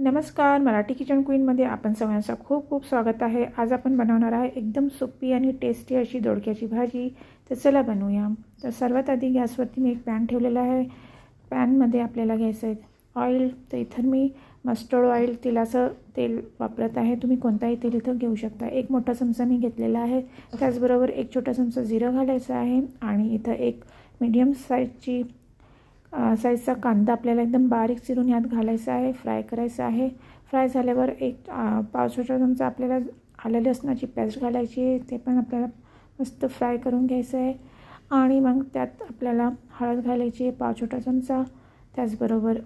नमस्कार, मराठी किचन क्वीनमध्ये आपण सगळ्यांचं खूप खूप स्वागत आहे। आज आपण बनवणार आहे एकदम सोपी आणि टेस्टी अशी दोडक्याची भाजी। तर चला बनवूया। तर सर्वात आधी गॅसवरती मी एक पॅन ठेवलेला आहे। पॅनमध्ये आपल्याला घ्यायचं आहे ऑइल। तर इथं मी मस्टर्ड ऑइल तेलाचं तेल वापरत आहे। तुम्ही कोणताही तेल इथं घेऊ शकता। एक मोठा चमचा मी घेतलेला आहे। त्याचबरोबर एक छोटा चमचा जिरं घालायचं आहे आणि इथं एक मीडियम साईजचा कांदा आपल्याला एकदम बारीक चिरून यात घालायचा आहे, फ्राय करायचा आहे। फ्राय झाल्यावर एक पाव छोटा चमचा आपल्याला आलं लसणाची पेस्ट घालायची आहे, ते पण आपल्याला मस्त फ्राय करून घ्यायचं आहे। आणि मग त्यात आपल्याला हळद घालायची आहे पाव छोटा चमचा। त्याचबरोबर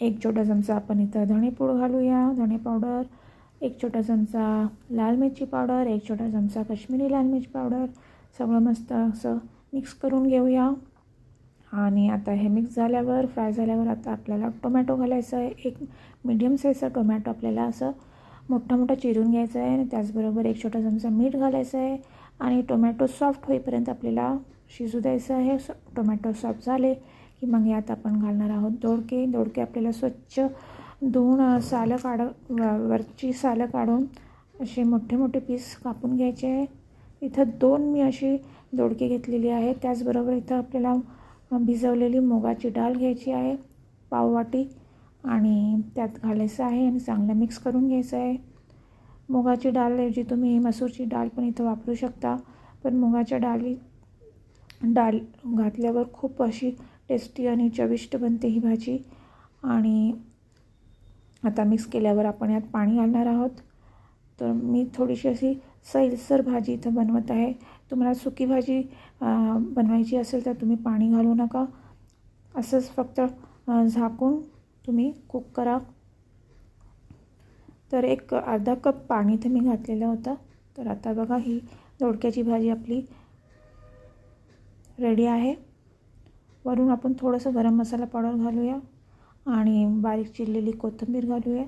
एक छोटा चमचा आपण इथं धणेपूड घालूया, धणे पावडर, एक छोटा चमचा लाल मिरची पावडर, एक छोटा चमचा काश्मीरी लाल मिरची पावडर। सगळं मस्त असं मिक्स करून घेऊया। आणि आता हे मिक्स झाल्यावर फ्राय झाल्यावर आता आपल्याला टोमॅटो घालायचा आहे। एक मीडियम साईजचा टोमॅटो आपल्याला असं मोठा मोठा चिरून घ्यायचा आहे आणि त्याचबरोबर एक छोटा चमचा मीठ घालायचं आहे आणि टोमॅटो सॉफ्ट होईपर्यंत आपल्याला शिजू द्यायचं आहे। टोमॅटो सॉफ्ट झाले की मग यात आपण घालणार आहोत दोडके आपल्याला स्वच्छ धुवून वरची सालं काढून असे मोठे मोठे पीस कापून घ्यायचे आहे। इथं 2 मी अशी दोडके घेतलेली आहे। त्याचबरोबर इथं आपल्याला भिजवलेली मुगाची डाळ घ्यायची आहे पाववाटी आणि त्यात घालायचं आहे आणि चांगलं मिक्स करून घ्यायचं आहे। मुगाची डाळऐवजी तुम्ही मसूरची डाळ पण इथं वापरू शकता, पण मुगाच्या डाळ घातल्यावर खूप अशी टेस्टी आणि चविष्ट बनते ही भाजी। आणि आता मिक्स केल्यावर आपण यात पाणी घालणार आहोत। तर मी थोडीशी अशी सैलसर भाजी इथं बनवत आहे। तुम्हाला सुकी भाजी बनवायची असेल तर तुम्ही पाणी घालू नका, असंच फक्त झाकून तुम्ही कुक करा। तर एक अर्धा कप पाणी इथं मी घातलेलं होतं। तर आता बघा ही दोडक्याची भाजी आपली रेडी आहे। वरून आपण थोडंसं गरम मसाला पावडर घालूया आणि बारीक चिरलेली कोथिंबीर घालूया।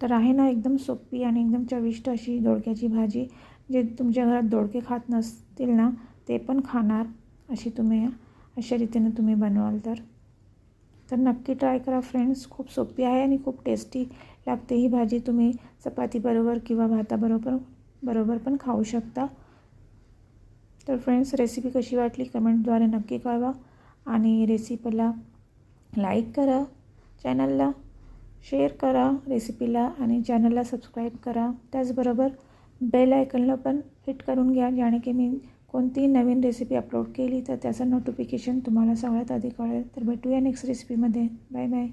तर आहे ना एकदम सोपी आणि एकदम चविष्ट अशी दोडक्याची भाजी। जे तुमच्या घरात दोडके खात नसतील ना ते पण खाणार अशा रीतीने तुम्ही बनवाल तर नक्की ट्राय करा फ्रेंड्स। खूप सोपी आहे आणि खूप टेस्टी लागते ही भाजी। तुम्ही चपातीबरोबर किंवा भाताबरोबर पण खाऊ शकता। तर फ्रेंड्स रेसिपी कशी वाटली कमेंटद्वारे नक्की कळवा आणि रेसिपीला लाईक करा, चॅनलला शेअर करा रेसिपीला आणि चॅनलला सबस्क्राईब करा। त्याचबरोबर बेल आयकॉनला पण हिट करून घ्या, ज्याने की मी कोणतीही नवीन रेसिपी अपलोड केली तर त्याचं नोटिफिकेशन तुम्हाला सगळ्यात आधी कळेल। तर भेटूया नेक्स्ट रेसिपीमध्ये। Bye bye.